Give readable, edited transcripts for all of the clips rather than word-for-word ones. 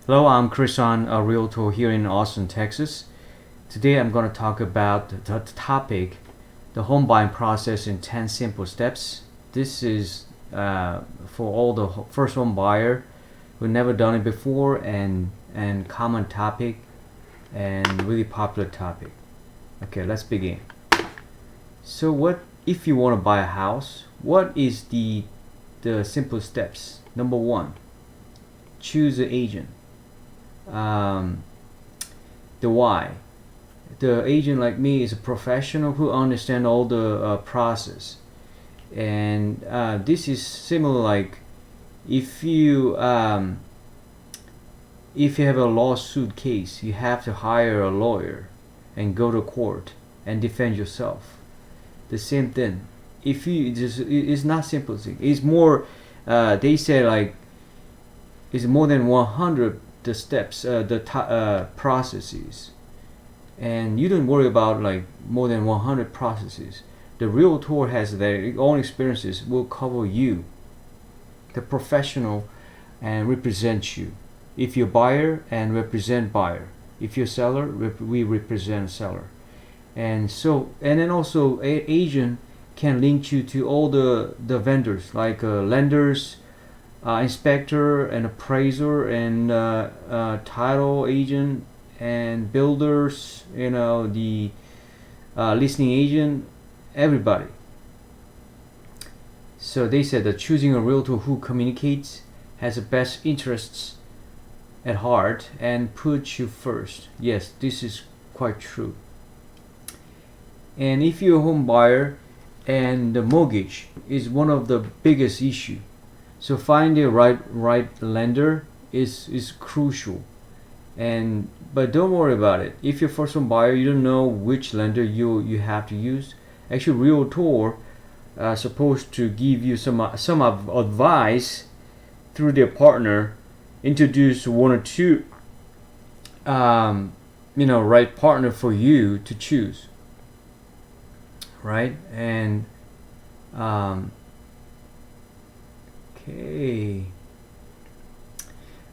Hello, I'm Krishan, a realtor here in Austin, Texas. Today I'm going to talk about the topic, the home buying process in 10 simple steps. This is for all the first home buyer who never done it before and common topic and really popular topic. Okay, let's begin. So what if you want to buy a house? What is the simple steps? Number one, choose an agent. Um, the why. The agent like me is a professional who understand all the process, and this is similar like if you have a lawsuit case, you have to hire a lawyer and go to court and defend yourself. The same thing. If you just, it's not simple thing. It's more. They say like it's more than 100 the steps, processes, and you don't worry about like more than 100 processes. The realtor has their own experiences will cover you, the professional, and represent you. If you're buyer and represent buyer, if you're seller, we represent seller. And then also agent can link you to all the vendors like lenders, inspector and appraiser and title agent and builders, the listing agent, everybody. So they said that choosing a realtor who communicates, has the best interests at heart, and puts you first. Yes, this is quite true. And if you're a home buyer, and the mortgage is one of the biggest issue, so finding the right lender is crucial. And but don't worry about it. If you're first home buyer, you don't know which lender you have to use. Actually, realtor supposed to give you some advice through their partner, introduce one or two right partner for you to choose, right? And okay.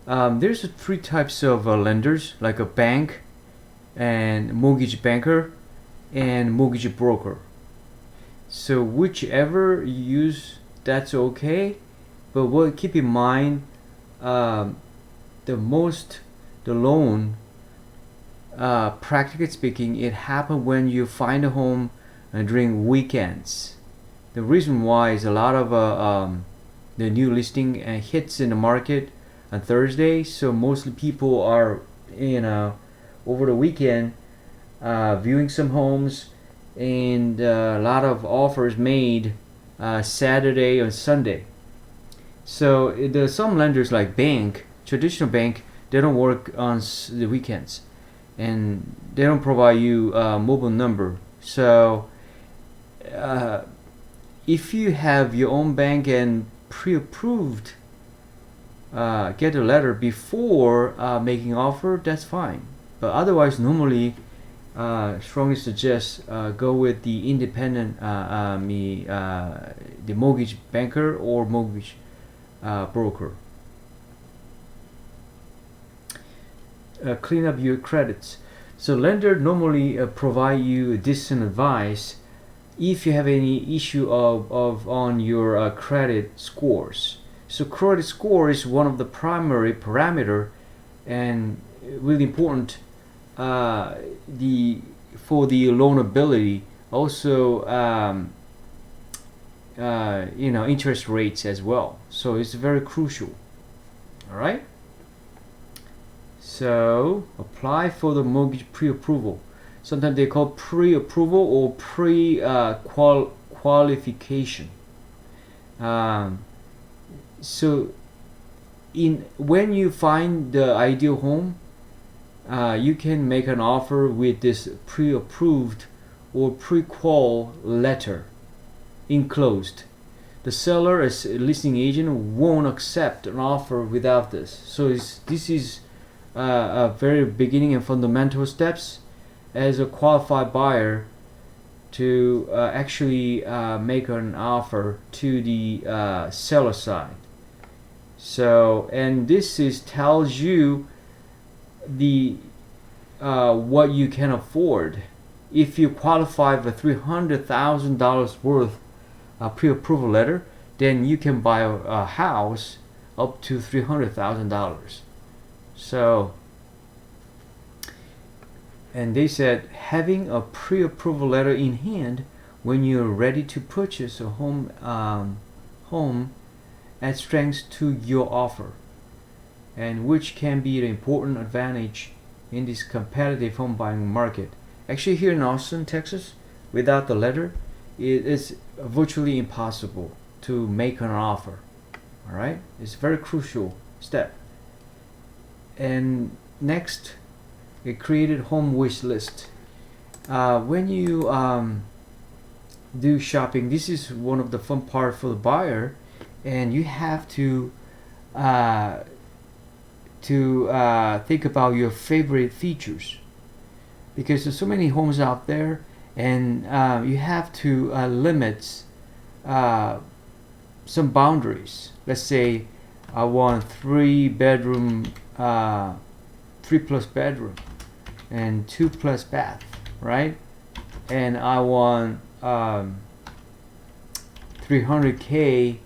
There's three types of lenders, like a bank, and mortgage banker, and mortgage broker. So whichever you use, that's okay. But what keep in mind, um, the loan, practically speaking, it happen when you find a home during weekends. The reason why is a lot of the new listing hits in the market on Thursday, so mostly people are over the weekend viewing some homes, and a lot of offers made Saturday or Sunday. So there's some lenders like bank, traditional bank, they don't work on the weekends, and they don't provide you a mobile number. So uh, if you have your own bank and pre-approved, get a letter before making offer, that's fine. But otherwise, normally, strongly suggest go with the independent, the mortgage banker or mortgage broker. Clean up your credits. So lender normally provide you decent advice if you have any issue of on your credit scores. So credit score is one of the primary parameter and really important, the for the loanability. Also, interest rates as well. So it's very crucial. All right. So apply for the mortgage pre-approval. Sometimes they call pre-approval or pre-qualification. So in when you find the ideal home, you can make an offer with this pre-approved or pre-qual letter enclosed. The seller as a listing agent won't accept an offer without this. So this is a very beginning and fundamental steps as a qualified buyer to actually make an offer to the seller side. So, and this is tells you the what you can afford. If you qualify for $300,000 worth pre-approval letter, then you can buy a house up to $300,000. So, and they said having a pre-approval letter in hand when you're ready to purchase a home adds strength to your offer, and which can be an important advantage in this competitive home buying market. Actually, here in Austin, Texas, without the letter, it is virtually impossible to make an offer. All right, it's a very crucial step. And next, a created home wish list. When you do shopping, this is one of the fun part for the buyer, and you have to think about your favorite features, because there's so many homes out there, and you have to limit some boundaries. Let's say I want 3 bedroom, 3+ bedroom, and 2+ bath, right? And I want $300K,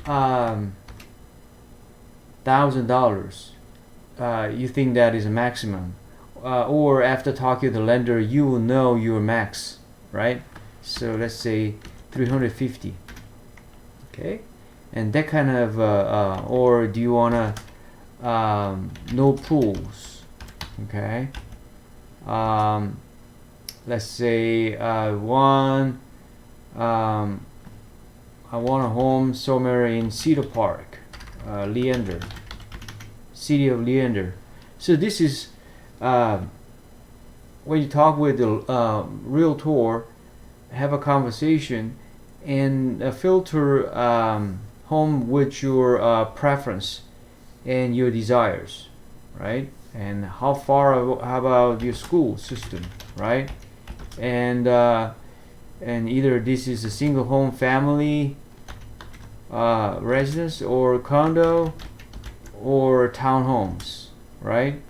$1,000. You think that is a maximum, or after talking to the lender, you will know your max, right? So let's say 350. Okay, and that kind of or do you wanna no pools? Okay, let's say I want a home somewhere in Cedar Park, Leander, city of Leander. So this is when you talk with the realtor, have a conversation, and filter home with your preference and your desires, right? And how about your school system, right? And either this is a single home family residence, or condo, or townhomes, right?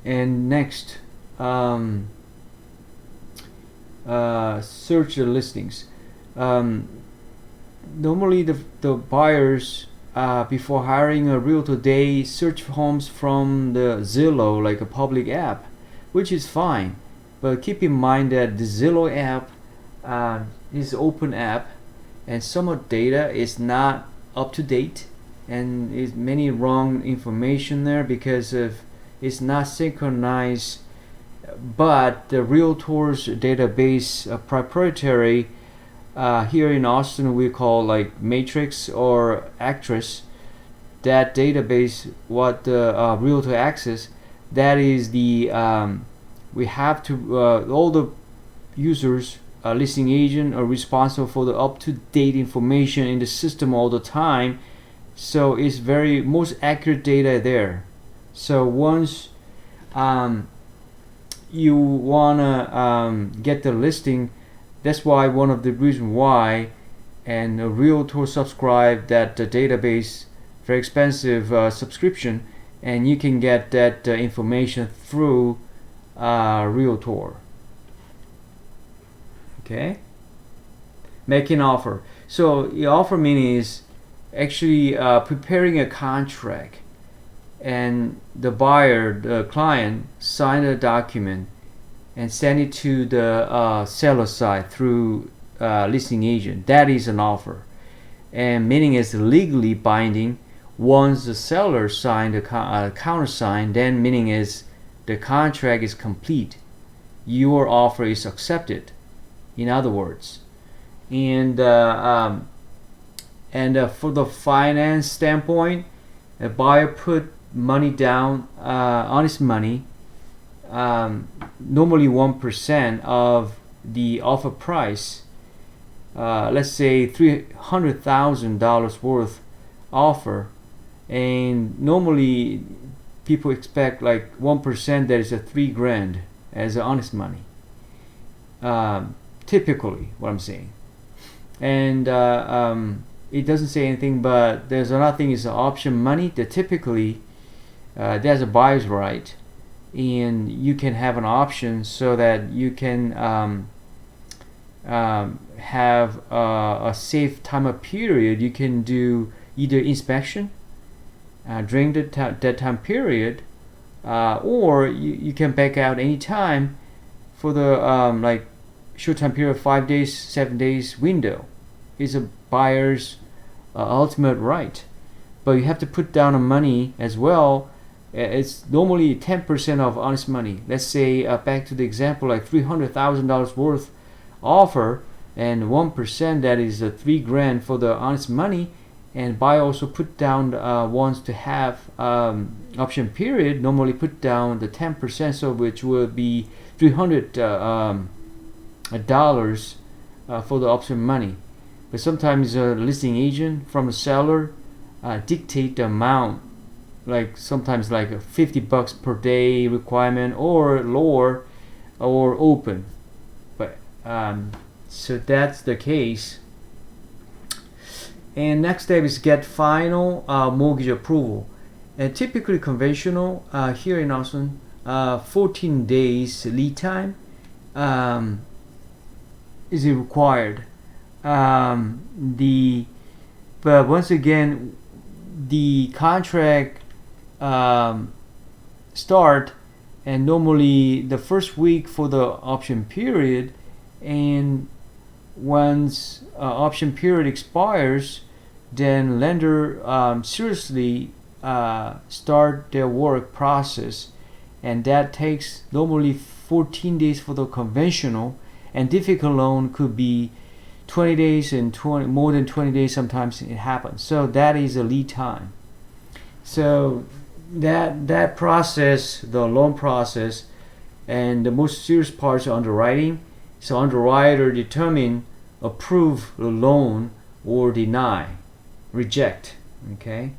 And next, search the listings. Normally the buyers, before hiring a realtor, they search homes from the Zillow, like a public app, which is fine, but keep in mind that the Zillow app is an open app, and some of the data is not up to date, and is many wrong information there because of it's not synchronized. But the realtor's database, proprietary, here in Austin we call like Matrix or Actress. That database, what the realtor access, that is the we have to all the users, listing agent, are responsible for the up-to-date information in the system all the time. So it's very most accurate data there. So once you wanna get the listing, that's why one of the reasons why, and a realtor subscribe that database, very expensive subscription, and you can get that information through realtor. Okay, making offer. So the offer meaning is actually preparing a contract, and the buyer, the client, sign a document and send it to the seller side through listing agent. That is an offer, and meaning is legally binding. Once the seller signed the countersign, then meaning is the contract is complete. Your offer is accepted. In other words, and for the finance standpoint, a buyer put money down, honest money, normally 1% of the offer price. Let's say $300,000 worth offer, and normally people expect like 1%, that is a $3,000 as honest money. Typically, what I'm saying, and it doesn't say anything, but there's another thing is the option money that typically there's a buyer's right, and you can have an option so that you can have a safe time of period. You can do either inspection during that time period, or you can back out anytime for the like short time period, 5 days, 7 days window. Is a buyer's ultimate right, but you have to put down the money as well. It's normally 10% of honest money. Let's say back to the example, like $300,000 worth offer, and 1%, that is $3,000 for the honest money. And buyer also put down wants to have option period. Normally put down the 10%, so which will be $300 dollars for the option money. But sometimes a listing agent from the seller dictate the amount, like sometimes like $50 per day requirement, or lower or open. But so that's the case. And next step is get final mortgage approval. And typically conventional here in Austin, 14 days lead time is required. But once again, the contract start, and normally the first week for the option period, and once option period expires, then lender seriously start their work process, and that takes normally 14 days for the conventional, and difficult loan could be 20 days and more than 20 days sometimes it happens. So that is a lead time. So that process, the loan process, and the most serious parts are underwriting. So underwriter determine approve the loan or deny, reject. Okay,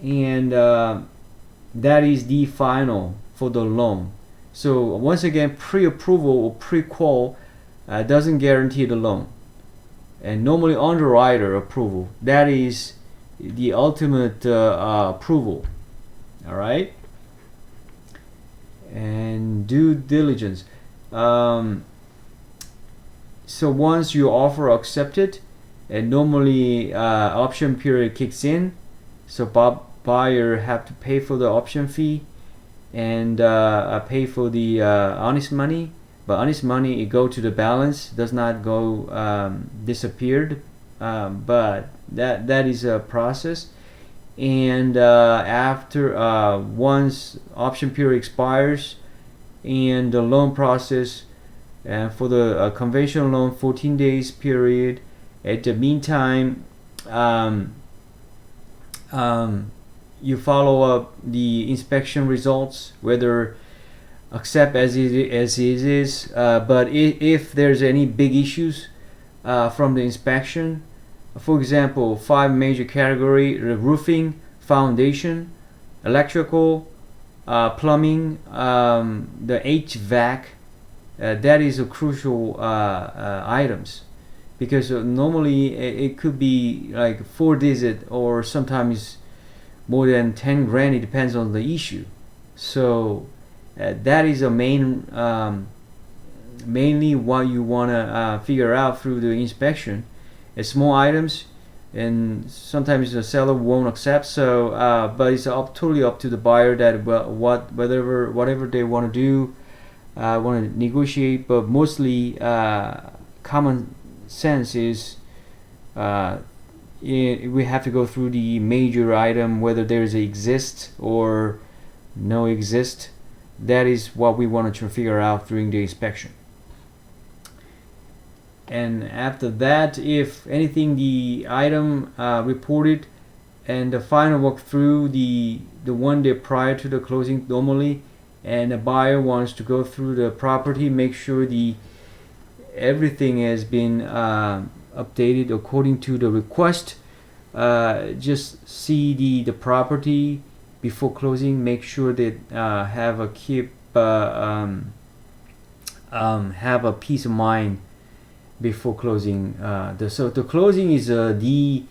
and that is the final for the loan. So once again, pre-approval or pre-qual doesn't guarantee the loan, and normally underwriter approval, that is the ultimate approval. All right, and due diligence. So once your offer accepted, and normally option period kicks in, so buyer have to pay for the option fee and pay for the honest money. But honest money, it go to the balance, does not go disappeared. But that is a process. And after once option period expires, and the loan process, and for the conventional loan, 14 days period. At the meantime, you follow up the inspection results, whether accept as it is. But if there's any big issues from the inspection, for example, 5 major category: roofing, foundation, electrical, plumbing, the HVAC. That is a crucial items, because normally it could be like 4 digit or sometimes more than 10 grand. It depends on the issue. So that is a mainly what you wanna figure out through the inspection. It's small items, and sometimes the seller won't accept. So, but it's totally up to the buyer that whatever they want to do. Want to negotiate, but mostly common sense is we have to go through the major item, whether there is a exist or no exist. That is what we want to figure out during the inspection. And after that, if anything, the item reported, and the final walk through the 1 day prior to the closing normally, and the buyer wants to go through the property, make sure everything has been updated according to the request. Just see the property before closing. Make sure that have a peace of mind before closing. So the closing is the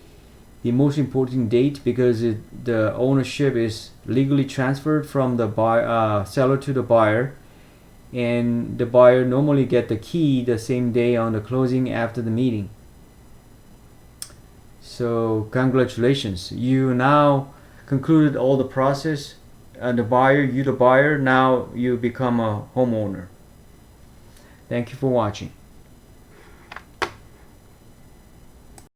most important date, because the ownership is legally transferred from the seller to the buyer, and the buyer normally get the key the same day on the closing after the meeting. So congratulations, you now concluded all the process, and the buyer, now you become a homeowner. Thank you for watching.